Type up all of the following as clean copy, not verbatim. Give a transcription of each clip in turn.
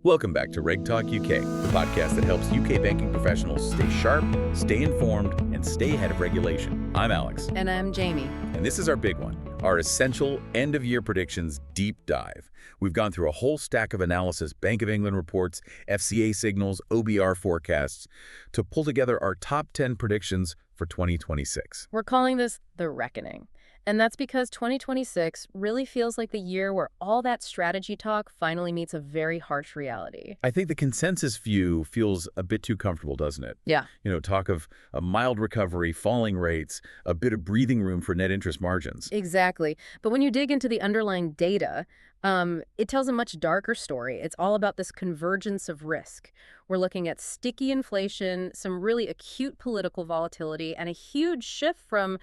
Welcome back to RegTalkUK, the podcast that helps UK banking professionals stay sharp, stay informed, and stay ahead of regulation. I'm Alex. And I'm Jamie. And this is our big one, our essential end-of-year predictions deep dive. We've gone through a whole stack of analysis, Bank of England reports, FCA signals, OBR forecasts, to pull together our top 10 predictions for 2026. We're calling this the reckoning. And that's because 2026 really feels like the year where all that strategy talk finally meets a very harsh reality. I think the consensus view feels a bit too comfortable, doesn't it? Yeah. Talk of a mild recovery, falling rates, a bit of breathing room for net interest margins. Exactly. But when you dig into the underlying data, it tells a much darker story. It's all about this convergence of risk. We're looking at sticky inflation, some really acute political volatility, and a huge shift from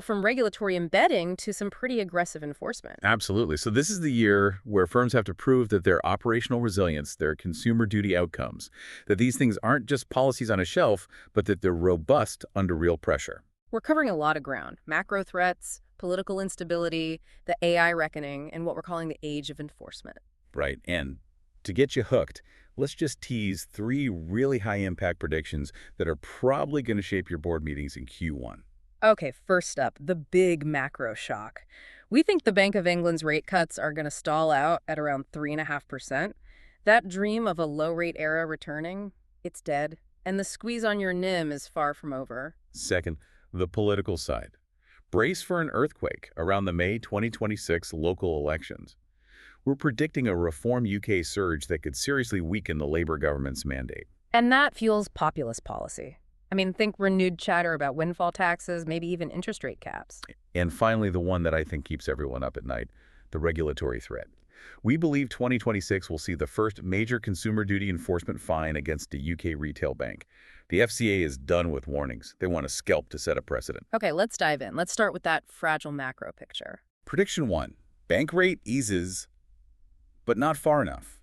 regulatory embedding to some pretty aggressive enforcement. Absolutely. So this is the year where firms have to prove that their operational resilience, their consumer duty outcomes, that these things aren't just policies on a shelf, but that they're robust under real pressure. We're covering a lot of ground: macro threats, political instability, the AI reckoning, and what we're calling the age of enforcement. Right. And to get you hooked, let's just tease 3 really high-impact predictions that are probably going to shape your board meetings in Q1. Okay, first up, the big macro shock. We think the Bank of England's rate cuts are going to stall out at around 3.5%. That dream of a low-rate era returning, it's dead. And the squeeze on your NIM is far from over. Second, the political side. Brace for an earthquake around the May 2026 local elections. We're predicting a Reform UK surge that could seriously weaken the Labour government's mandate. And that fuels populist policy. I mean, think renewed chatter about windfall taxes, maybe even interest rate caps. And finally, the one that I think keeps everyone up at night, the regulatory threat. We believe 2026 will see the first major consumer duty enforcement fine against a UK retail bank. The FCA is done with warnings. They want a scalp to set a precedent. Okay, let's dive in. Let's start with that fragile macro picture. Prediction 1. Bank rate eases, but not far enough.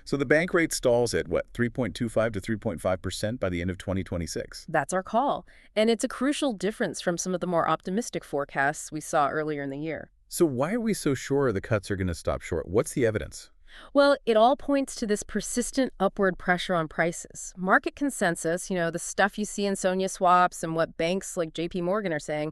So the bank rate stalls at, 3.25 to 3.5% by the end of 2026? That's our call. And it's a crucial difference from some of the more optimistic forecasts we saw earlier in the year. So why are we so sure the cuts are going to stop short? What's the evidence? Well, it all points to this persistent upward pressure on prices. Market consensus, the stuff you see in Sonia swaps and what banks like JP Morgan are saying,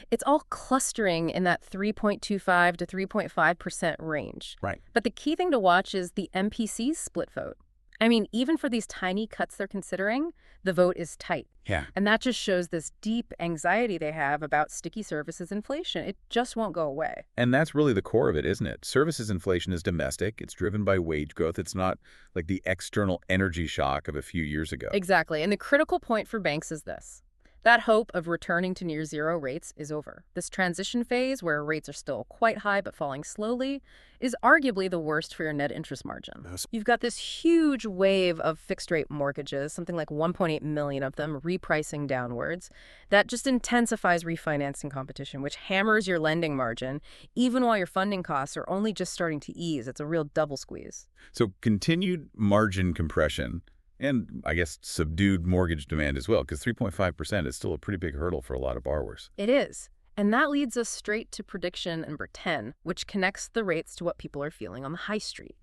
it's all clustering in that 3.25 to 3.5% range. Right. But the key thing to watch is the MPC's split vote. I mean, even for these tiny cuts they're considering, the vote is tight. Yeah. And that just shows this deep anxiety they have about sticky services inflation. It just won't go away. And that's really the core of it, isn't it? Services inflation is domestic. It's driven by wage growth. It's not like the external energy shock of a few years ago. Exactly. And the critical point for banks is this. That hope of returning to near zero rates is over. This transition phase, where rates are still quite high but falling slowly, is arguably the worst for your net interest margin. You've got this huge wave of fixed-rate mortgages, something like 1.8 million of them, repricing downwards. That just intensifies refinancing competition, which hammers your lending margin, even while your funding costs are only just starting to ease. It's a real double squeeze. So continued margin compression, and I guess subdued mortgage demand as well, because 3.5% is still a pretty big hurdle for a lot of borrowers. It is. And that leads us straight to prediction number 10, which connects the rates to what people are feeling on the high street.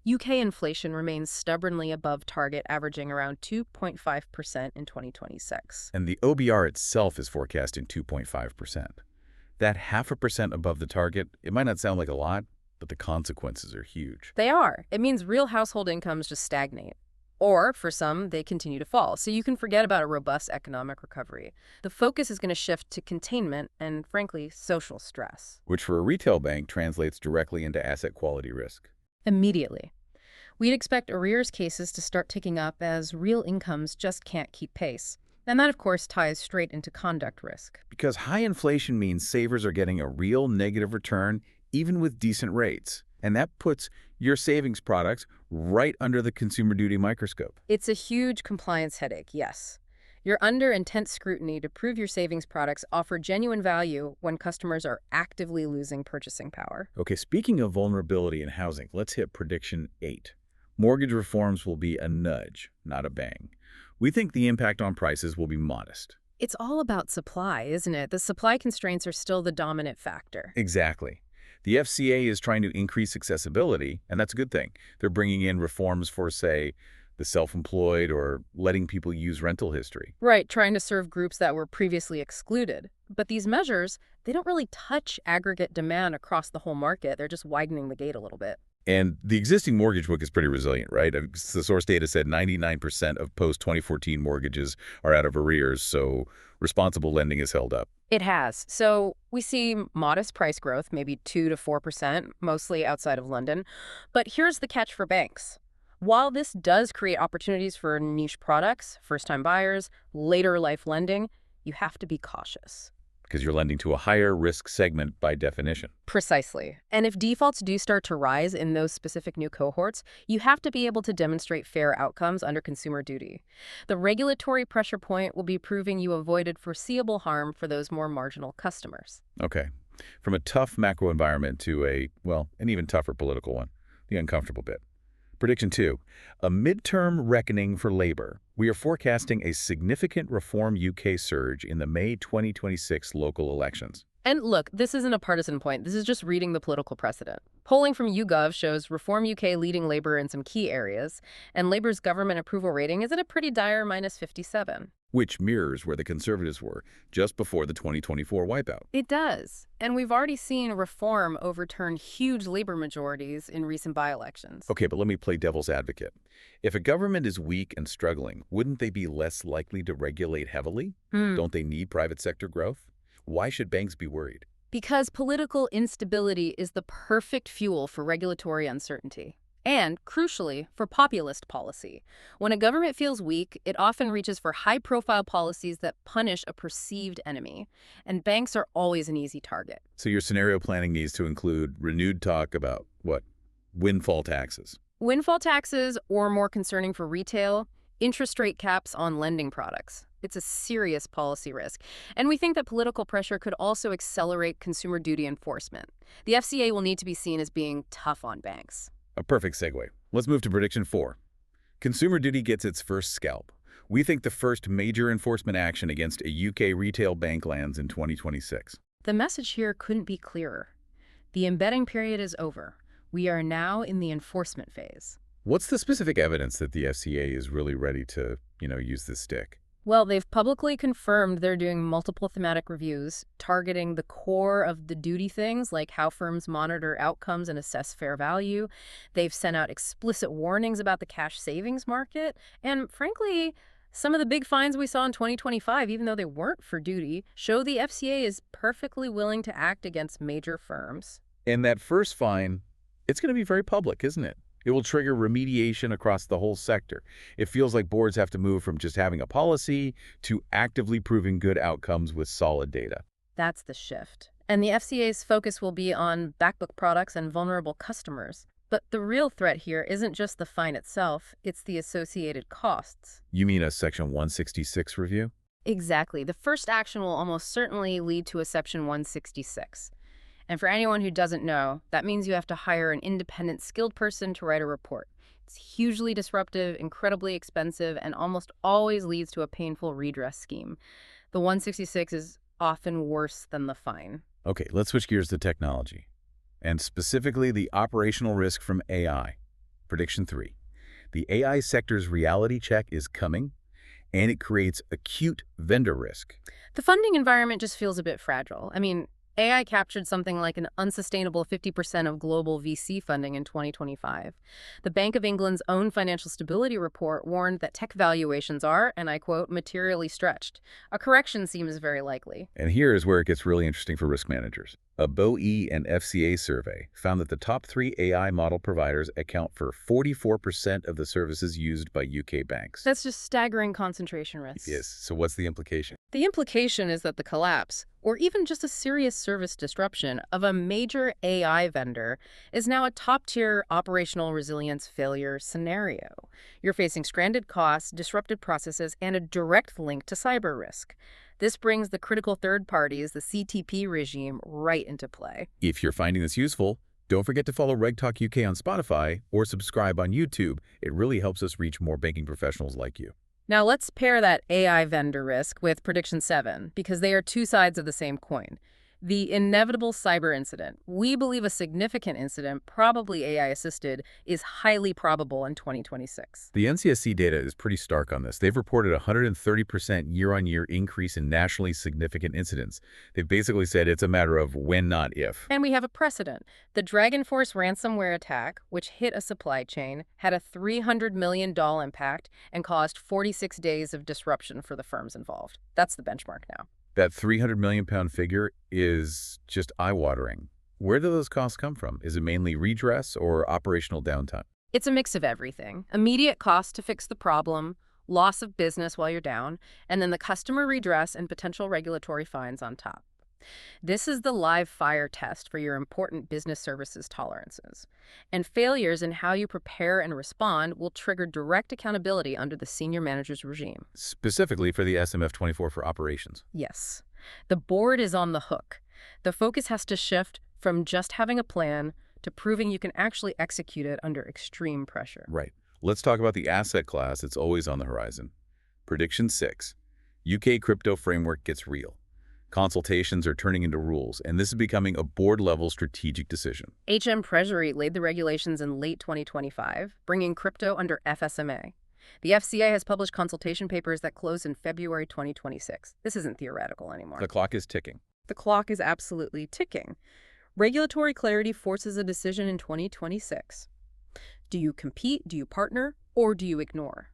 UK inflation remains stubbornly above target, averaging around 2.5% in 2026. And the OBR itself is forecasting 2.5%. That 0.5% above the target, it might not sound like a lot, but the consequences are huge. They are. It means real household incomes just stagnate. Or, for some, they continue to fall. So you can forget about a robust economic recovery. The focus is going to shift to containment and, frankly, social stress. Which for a retail bank translates directly into asset quality risk. Immediately. We'd expect arrears cases to start ticking up as real incomes just can't keep pace. And that, of course, ties straight into conduct risk. Because high inflation means savers are getting a real negative return, even with decent rates. And that puts your savings products right under the consumer duty microscope. It's a huge compliance headache, yes. You're under intense scrutiny to prove your savings products offer genuine value when customers are actively losing purchasing power. Okay, speaking of vulnerability in housing, let's hit prediction 8. Mortgage reforms will be a nudge, not a bang. We think the impact on prices will be modest. It's all about supply, isn't it? The supply constraints are still the dominant factor. Exactly. The FCA is trying to increase accessibility, and that's a good thing. They're bringing in reforms for, say, the self-employed or letting people use rental history. Right, trying to serve groups that were previously excluded. But these measures, they don't really touch aggregate demand across the whole market. They're just widening the gate a little bit. And the existing mortgage book is pretty resilient, right? The source data said 99% of post-2014 mortgages are out of arrears, so responsible lending is held up. It has. So we see modest price growth, maybe 2 to 4%, mostly outside of London. But here's the catch for banks. While this does create opportunities for niche products, first-time buyers, later life lending, you have to be cautious. Because you're lending to a higher risk segment by definition. Precisely. And if defaults do start to rise in those specific new cohorts, you have to be able to demonstrate fair outcomes under consumer duty. The regulatory pressure point will be proving you avoided foreseeable harm for those more marginal customers. Okay. From a tough macro environment to an even tougher political one, the uncomfortable bit. Prediction 2, a midterm reckoning for labor. We are forecasting a significant Reform UK surge in the May 2026 local elections. And look, this isn't a partisan point. This is just reading the political precedent. Polling from YouGov shows Reform UK leading Labour in some key areas, and Labour's government approval rating is at a pretty dire -57. Which mirrors where the Conservatives were just before the 2024 wipeout. It does. And we've already seen Reform overturn huge Labour majorities in recent by-elections. Okay, but let me play devil's advocate. If a government is weak and struggling, wouldn't they be less likely to regulate heavily? Don't they need private sector growth? Why should banks be worried? Because political instability is the perfect fuel for regulatory uncertainty. And, crucially, for populist policy. When a government feels weak, it often reaches for high-profile policies that punish a perceived enemy. And banks are always an easy target. So your scenario planning needs to include renewed talk about, windfall taxes. Windfall taxes, or more concerning for retail, interest rate caps on lending products. It's a serious policy risk. And we think that political pressure could also accelerate consumer duty enforcement. The FCA will need to be seen as being tough on banks. A perfect segue. Let's move to prediction 4. Consumer duty gets its first scalp. We think the first major enforcement action against a UK retail bank lands in 2026. The message here couldn't be clearer. The embedding period is over. We are now in the enforcement phase. What's the specific evidence that the FCA is really ready to, use this stick? Well, they've publicly confirmed they're doing multiple thematic reviews, targeting the core of the duty things, like how firms monitor outcomes and assess fair value. They've sent out explicit warnings about the cash savings market. And frankly, some of the big fines we saw in 2025, even though they weren't for duty, show the FCA is perfectly willing to act against major firms. And that first fine, it's going to be very public, isn't it? It will trigger remediation across the whole sector. It feels like boards have to move from just having a policy to actively proving good outcomes with solid data. That's the shift. And the FCA's focus will be on backbook products and vulnerable customers. But the real threat here isn't just the fine itself, it's the associated costs. You mean a Section 166 review? Exactly. The first action will almost certainly lead to a Section 166. And for anyone who doesn't know, that means you have to hire an independent, skilled person to write a report. It's hugely disruptive, incredibly expensive, and almost always leads to a painful redress scheme. The 166 is often worse than the fine. Okay, let's switch gears to technology, and specifically the operational risk from AI. Prediction 3. The AI sector's reality check is coming, and it creates acute vendor risk. The funding environment just feels a bit fragile. AI captured something like an unsustainable 50% of global VC funding in 2025. The Bank of England's own financial stability report warned that tech valuations are, and I quote, materially stretched. A correction seems very likely. And here is where it gets really interesting for risk managers. A BOE and FCA survey found that the top 3 AI model providers account for 44% of the services used by UK banks. That's just staggering concentration risks. Yes, so what's the implication? The implication is that the collapse, or even just a serious service disruption of a major AI vendor is now a top-tier operational resilience failure scenario. You're facing stranded costs, disrupted processes, and a direct link to cyber risk. This brings the critical third parties, the CTP regime, right into play. If you're finding this useful, don't forget to follow RegTalkUK on Spotify or subscribe on YouTube. It really helps us reach more banking professionals like you. Now let's pair that AI vendor risk with prediction 7, because they are two sides of the same coin. The inevitable cyber incident. We believe a significant incident, probably AI-assisted, is highly probable in 2026. The NCSC data is pretty stark on this. They've reported a 130% year-on-year increase in nationally significant incidents. They've basically said it's a matter of when, not if. And we have a precedent. The Dragon Force ransomware attack, which hit a supply chain, had a $300 million impact and caused 46 days of disruption for the firms involved. That's the benchmark now. That £300 million figure is just eye-watering. Where do those costs come from? Is it mainly redress or operational downtime? It's a mix of everything. Immediate cost to fix the problem, loss of business while you're down, and then the customer redress and potential regulatory fines on top. This is the live fire test for your important business services tolerances. And failures in how you prepare and respond will trigger direct accountability under the senior manager's regime. Specifically for the SMF-24 for operations. Yes. The board is on the hook. The focus has to shift from just having a plan to proving you can actually execute it under extreme pressure. Right. Let's talk about the asset class that's always on the horizon. Prediction 6. UK crypto framework gets real. Consultations are turning into rules, and this is becoming a board-level strategic decision. HM Treasury laid the regulations in late 2025, bringing crypto under FSMA. The FCA has published consultation papers that close in February 2026. This isn't theoretical anymore. The clock is ticking. The clock is absolutely ticking. Regulatory clarity forces a decision in 2026. Do you compete, do you partner, or do you ignore?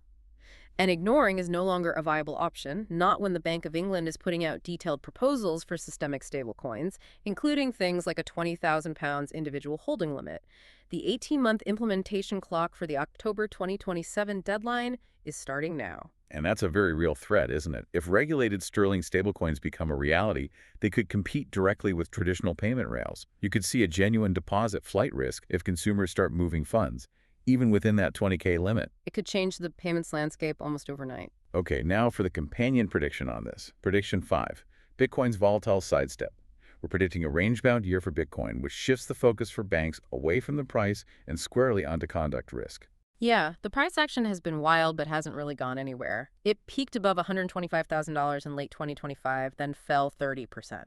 And ignoring is no longer a viable option, not when the Bank of England is putting out detailed proposals for systemic stablecoins, including things like a £20,000 individual holding limit. The 18-month implementation clock for the October 2027 deadline is starting now. And that's a very real threat, isn't it? If regulated sterling stablecoins become a reality, they could compete directly with traditional payment rails. You could see a genuine deposit flight risk if consumers start moving funds, even within that 20K limit. It could change the payments landscape almost overnight. Okay, now for the companion prediction on this. Prediction 5. Bitcoin's volatile sidestep. We're predicting a range-bound year for Bitcoin, which shifts the focus for banks away from the price and squarely onto conduct risk. Yeah, the price action has been wild but hasn't really gone anywhere. It peaked above $125,000 in late 2025, then fell 30%.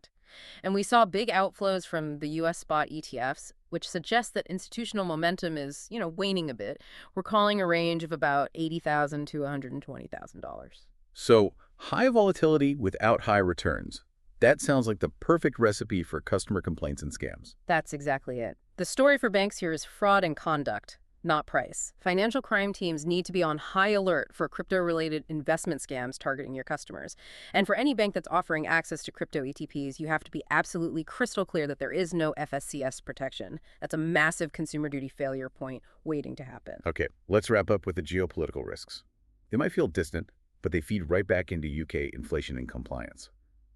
And we saw big outflows from the U.S. spot ETFs, which suggests that institutional momentum is, waning a bit. We're calling a range of about $80,000 to $120,000. So, high volatility without high returns. That sounds like the perfect recipe for customer complaints and scams. That's exactly it. The story for banks here is fraud and conduct, not price. Financial crime teams need to be on high alert for crypto-related investment scams targeting your customers. And for any bank that's offering access to crypto ETPs, you have to be absolutely crystal clear that there is no FSCS protection. That's a massive consumer duty failure point waiting to happen. Okay, let's wrap up with the geopolitical risks. They might feel distant, but they feed right back into UK inflation and compliance.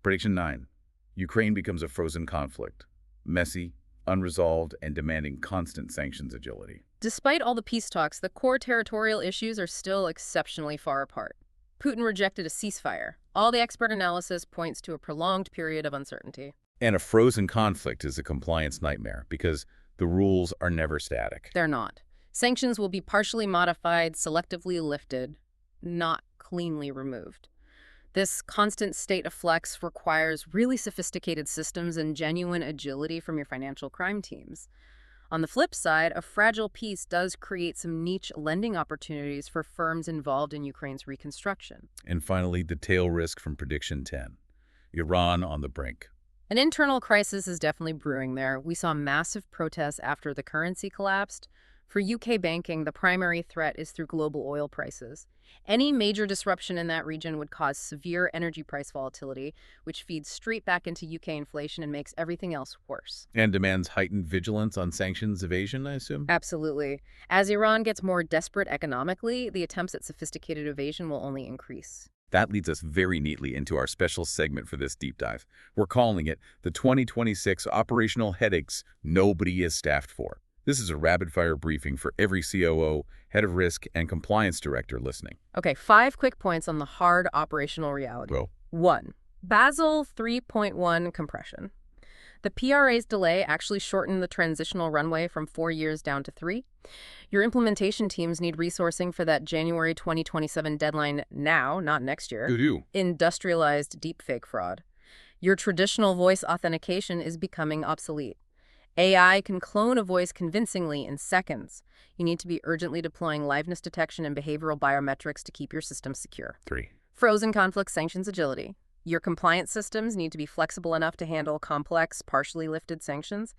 Prediction 9. Ukraine becomes a frozen conflict. Messy, unresolved, and demanding constant sanctions agility. Despite all the peace talks, the core territorial issues are still exceptionally far apart. Putin rejected a ceasefire. All the expert analysis points to a prolonged period of uncertainty. And a frozen conflict is a compliance nightmare because the rules are never static. They're not. Sanctions will be partially modified, selectively lifted, not cleanly removed. This constant state of flux requires really sophisticated systems and genuine agility from your financial crime teams. On the flip side, a fragile peace does create some niche lending opportunities for firms involved in Ukraine's reconstruction. And finally, the tail risk from Prediction 10. Iran on the brink. An internal crisis is definitely brewing there. We saw massive protests after the currency collapsed. For UK banking, the primary threat is through global oil prices. Any major disruption in that region would cause severe energy price volatility, which feeds straight back into UK inflation and makes everything else worse. And demands heightened vigilance on sanctions evasion, I assume? Absolutely. As Iran gets more desperate economically, the attempts at sophisticated evasion will only increase. That leads us very neatly into our special segment for this deep dive. We're calling it the 2026 Operational Headaches Nobody is Staffed For. This is a rapid-fire briefing for every COO, head of risk, and compliance director listening. Okay, 5 quick points on the hard operational reality. Go. 1. Basel 3.1 compression. The PRA's delay actually shortened the transitional runway from 4 years down to 3. Your implementation teams need resourcing for that January 2027 deadline now, not next year. Good. Industrialized deepfake fraud. Your traditional voice authentication is becoming obsolete. AI can clone a voice convincingly in seconds. You need to be urgently deploying liveness detection and behavioral biometrics to keep your system secure. 3. Frozen conflict sanctions agility. Your compliance systems need to be flexible enough to handle complex, partially lifted sanctions.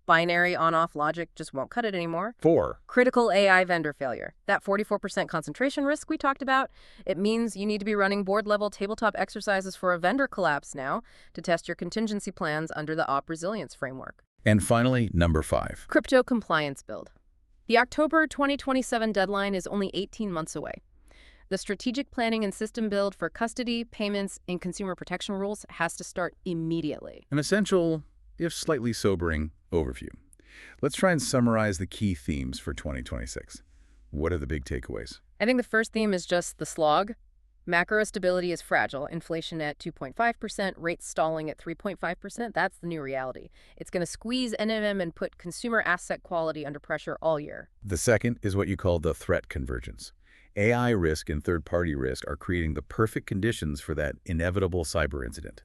Binary on-off logic just won't cut it anymore. 4. Critical AI vendor failure. That 44% concentration risk we talked about, it means you need to be running board-level tabletop exercises for a vendor collapse now to test your contingency plans under the Op Resilience framework. And finally, number 5. Crypto compliance build. The October 2027 deadline is only 18 months away. The strategic planning and system build for custody, payments, and consumer protection rules has to start immediately. An essential, if slightly sobering, overview. Let's try and summarize the key themes for 2026. What are the big takeaways? I think the first theme is just the slog. Macro stability is fragile. Inflation at 2.5%, rates stalling at 3.5%. That's the new reality. It's going to squeeze NMM and put consumer asset quality under pressure all year. The second is what you call the threat convergence. AI risk and third-party risk are creating the perfect conditions for that inevitable cyber incident.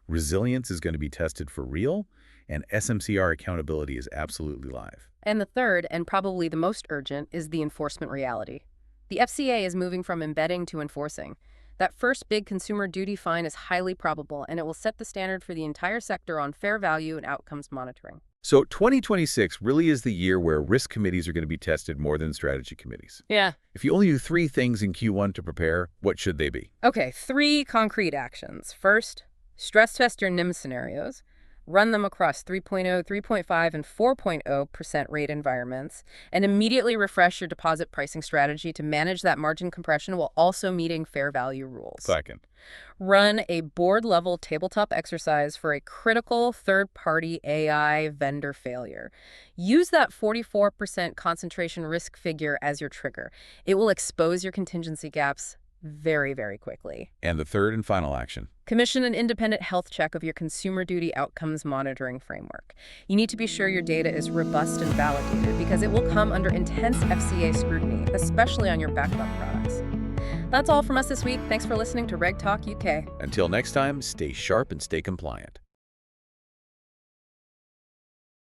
Resilience is going to be tested for real, and SMCR accountability is absolutely live. And the third, and probably the most urgent, is the enforcement reality. The FCA is moving from embedding to enforcing. That first big consumer duty fine is highly probable, and it will set the standard for the entire sector on fair value and outcomes monitoring. So 2026 really is the year where risk committees are going to be tested more than strategy committees. Yeah. If you only do 3 things in Q1 to prepare, what should they be? Okay, 3 concrete actions. First, stress test your NIM scenarios. Run them across 3.0, 3.5, and 4.0% rate environments, and immediately refresh your deposit pricing strategy to manage that margin compression while also meeting fair value rules. Second. Run a board-level tabletop exercise for a critical third-party AI vendor failure. Use that 44% concentration risk figure as your trigger. It will expose your contingency gaps very, very quickly. And the third and final action. Commission an independent health check of your consumer duty outcomes monitoring framework. You need to be sure your data is robust and validated because it will come under intense FCA scrutiny, especially on your backup products. That's all from us this week. Thanks for listening to RegTalkUK. Until next time, stay sharp and stay compliant.